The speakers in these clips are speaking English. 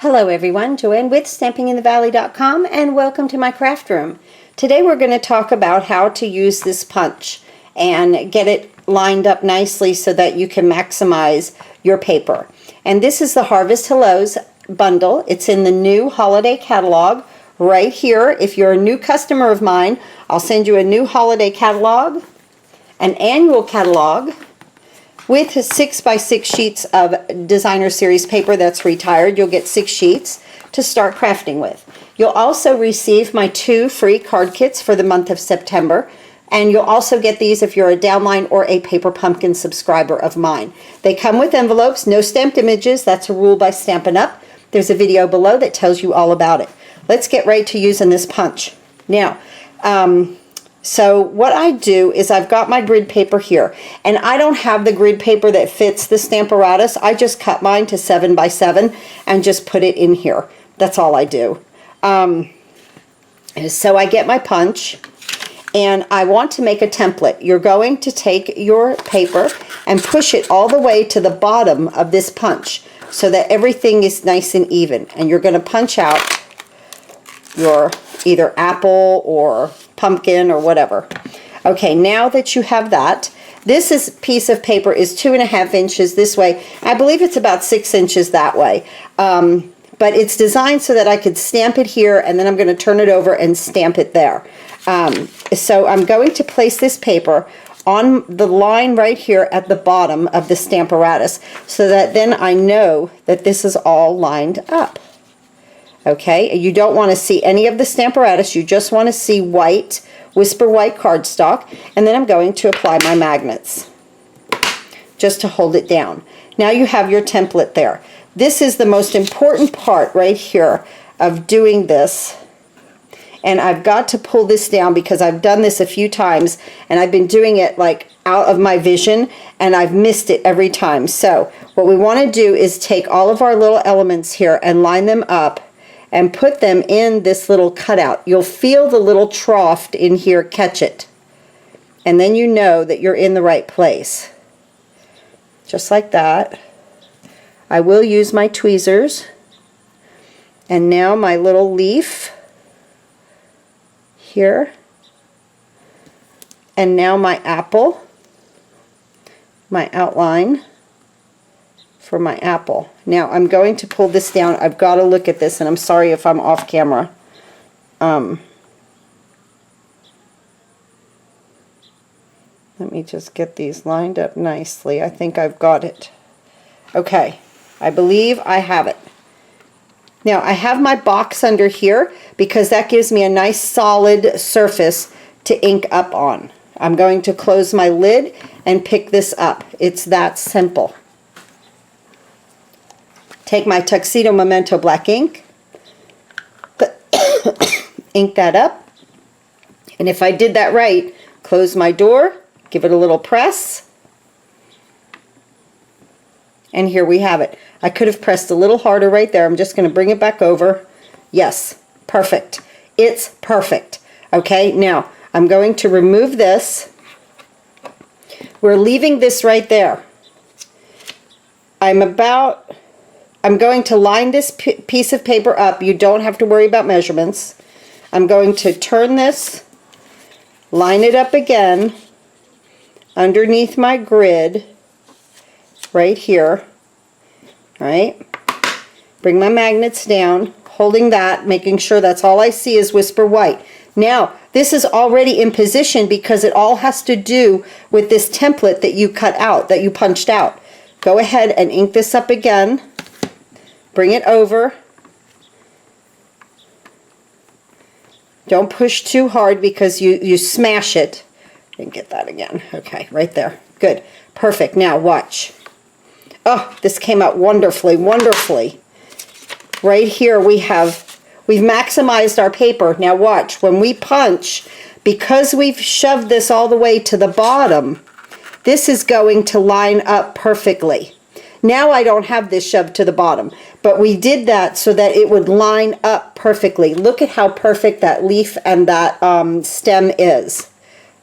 Hello everyone, Joanne with StampingInTheValley.com and welcome to my craft room. Today we're going to talk about how to use this punch and get it lined up nicely so that you can maximize your paper. And this is the Harvest Hellos bundle. It's in the new holiday catalog right here. If you're a new customer of mine, I'll send you a new holiday catalog, an annual catalog, with 6x6 sheets of designer series paper that's retired. You'll get 6 sheets to start crafting with. You'll also receive my 2 free card kits for the month of September, and you'll also get these if you're a downline or a Paper Pumpkin subscriber of mine. They come with envelopes, no stamped images. That's a rule by Stampin' Up. There's a video below that tells you all about it. Let's get right to using this punch. Now, so what I do is I've got my grid paper here, and I don't have the grid paper that fits the Stamparatus. I just cut mine to 7x7 and just put it in here. That's all I do. So I get my punch, and I want to make a template. You're going to take your paper and push it all the way to the bottom of this punch so that everything is nice and even. And you're going to punch out your either apple or pumpkin or whatever. Okay, now that you have that, this piece of paper is 2.5 inches this way. I believe it's about 6 inches that way. But it's designed so that I could stamp it here, and then I'm going to turn it over and stamp it there. So I'm going to place this paper on the line right here at the bottom of the Stamparatus so that then I know that this is all lined up. Okay, you don't want to see any of the Stamparatus, you just want to see white, Whisper White cardstock, and then I'm going to apply my magnets just to hold it down. Now you have your template there. This is the most important part right here of doing this, and I've got to pull this down because I've done this a few times and I've been doing it like out of my vision and I've missed it every time. So what we want to do is take all of our little elements here and line them up and put them in this little cutout. You'll feel the little trough in here catch it, and then you know that you're in the right place. Just like that. I will use my tweezers, and now my little leaf here, and now my apple, my outline for my apple. Now I'm going to pull this down. I've got to look at this, and I'm sorry if I'm off camera. Let me just get these lined up nicely. I think I've got it. Okay, I believe I have it. Now I have my box under here because that gives me a nice solid surface to ink up on. I'm going to close my lid and pick this up. It's that simple. Take my Tuxedo Memento black ink, ink that up, and if I did that right, close my door, give it a little press, and here we have it. I could have pressed a little harder right there. I'm just going to bring it back over. Yes, perfect. It's perfect. Okay, now I'm going to remove this. We're leaving this right there. I'm going to line this piece of paper up. You don't have to worry about measurements. I'm going to turn this, line it up again underneath my grid right here. Right? Bring my magnets down, holding that, making sure that's all I see is Whisper White. Now, this is already in position because it all has to do with this template that you cut out, that you punched out. Go ahead and ink this up again. Bring it over. Don't push too hard because you smash it. And get that again. Okay, right there. Good. Perfect. Now watch. Oh, this came out wonderfully, wonderfully. Right here we've maximized our paper. Now watch. When we punch, because we've shoved this all the way to the bottom, this is going to line up perfectly. Now I don't have this shoved to the bottom, but we did that so that it would line up perfectly. Look at how perfect that leaf and that stem is.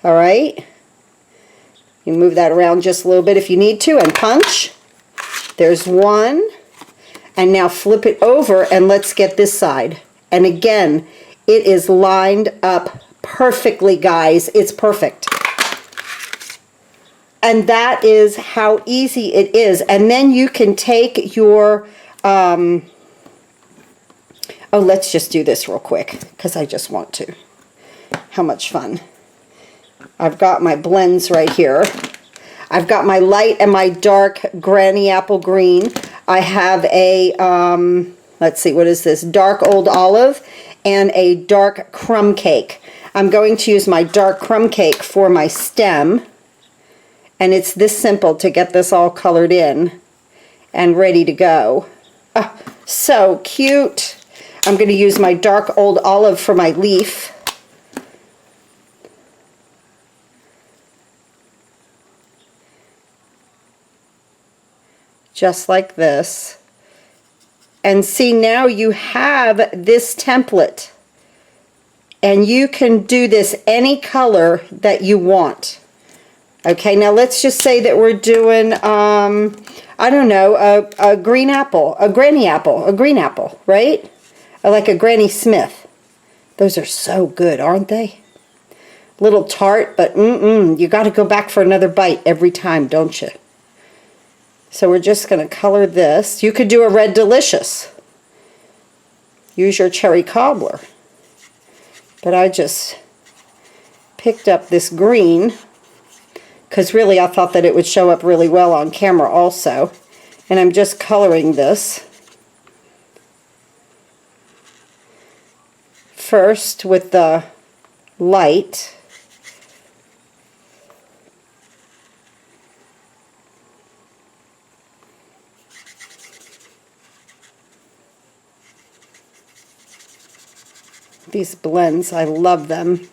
All right? You move that around just a little bit if you need to and punch. There's one. And now flip it over and let's get this side. And again, it is lined up perfectly, guys. It's perfect. And that is how easy it is. And then you can take your, oh, let's just do this real quick because I just want to. How much fun. I've got my blends right here. I've got my light and my dark granny apple green. I have a, let's see, what is this? Dark old olive and a dark crumb cake. I'm going to use my dark crumb cake for my stem. And it's this simple to get this all colored in and ready to go. Oh, so cute. I'm going to use my dark old olive for my leaf. Just like this. And see, now you have this template. And you can do this any color that you want. Okay, now let's just say that we're doing, I don't know, a green apple, a granny apple, a green apple, right? Or like a Granny Smith. Those are so good, aren't they? Little tart, but you got to go back for another bite every time, don't you? So we're just going to color this. You could do a red delicious. Use your cherry cobbler. But I just picked up this green because really I thought that it would show up really well on camera also. And I'm just coloring this first with the light. These blends, I love them.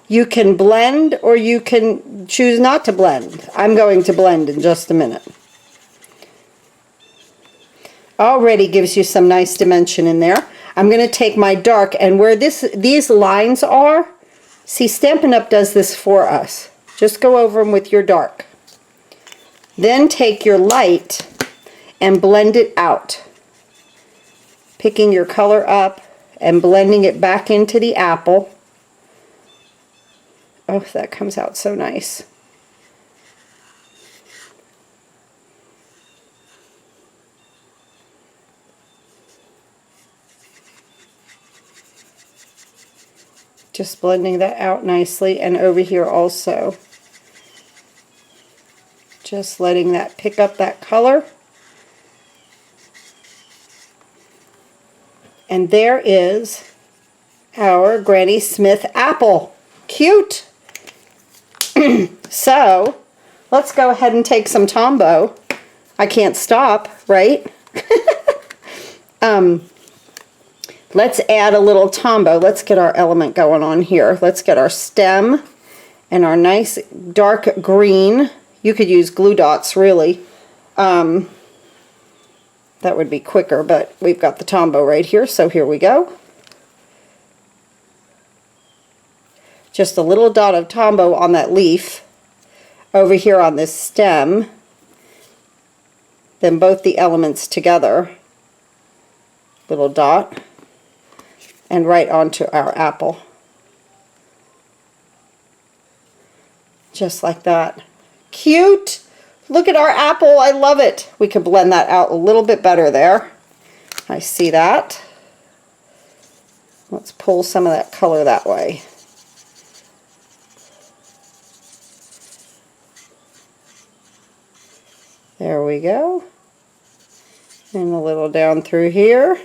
You can blend or you can choose not to blend. I'm going to blend in just a minute. Already gives you some nice dimension in there. I'm going to take my dark, and where these lines are, see, Stampin' Up! Does this for us. Just go over them with your dark. Then take your light and blend it out. Picking your color up and blending it back into the apple. Oh, that comes out so nice. Just blending that out nicely, and over here also. Just letting that pick up that color. And there is our Granny Smith apple. Cute! So, let's go ahead and take some Tombow. I can't stop, right? Let's add a little Tombow. Let's get our element going on here. Let's get our stem and our nice dark green. You could use glue dots, really. That would be quicker, but we've got the Tombow right here, so here we go. Just a little dot of Tombow on that leaf over here on this stem. Then both the elements together. Little dot. And right onto our apple. Just like that. Cute! Look at our apple. I love it. We could blend that out a little bit better there. I see that. Let's pull some of that color that way. There we go. And a little down through here.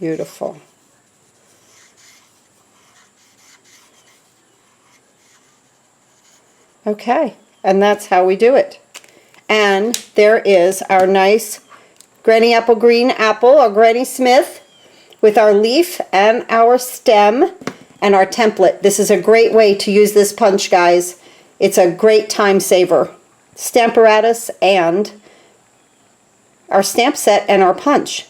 Beautiful. Okay, and that's how we do it. And there is our nice Granny Apple Green apple, or Granny Smith, with our leaf and our stem and our template. This is a great way to use this punch, guys. It's a great time saver. Stamparatus and our stamp set and our punch.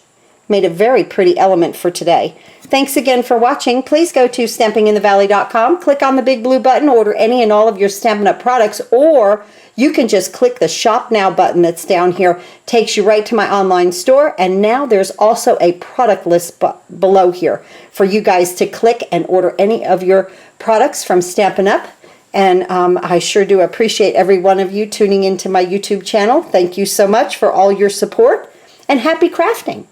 Made a very pretty element for today. Thanks again for watching. Please go to stampinginthevalley.com, click on the big blue button, order any and all of your Stampin' Up! Products, or you can just click the Shop Now button that's down here. Takes you right to my online store, and now there's also a product list below here for you guys to click and order any of your products from Stampin' Up! And I sure do appreciate every one of you tuning into my YouTube channel. Thank you so much for all your support, and happy crafting!